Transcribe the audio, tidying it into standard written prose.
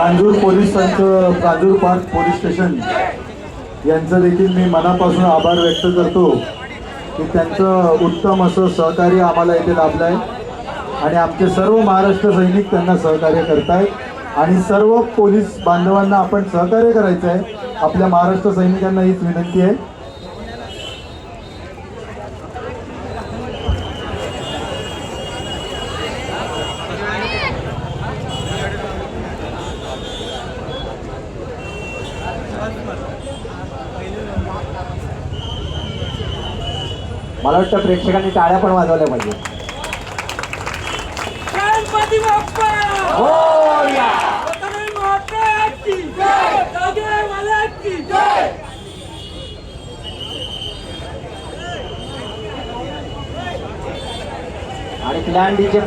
प्रांजूर पोलिसांचं, प्रांजूर park police station यांचं देखील मी मनापासून आभार व्यक्त करतो की त्यांचं उत्तम असं सहकार्य आम्हाला इथे लाभलं आहे आणि आमचे सर्व महाराष्ट्र सैनिक त्यांना सहकार्य करत आहेत आणि सर्व पोलीस बांधवांना आपण सहकार्य करायचं आहे. आपल्या महाराष्ट्र सैनिकांना हीच विनंती आहे. मला वाटतं प्रेक्षकांनी टाळ्या पण वाजवल्या पाहिजे. गणपती बाप्पा मोरया! गणपती बाप्पा की जय, गणपती मला की जय. आणि प्लॅन डीजे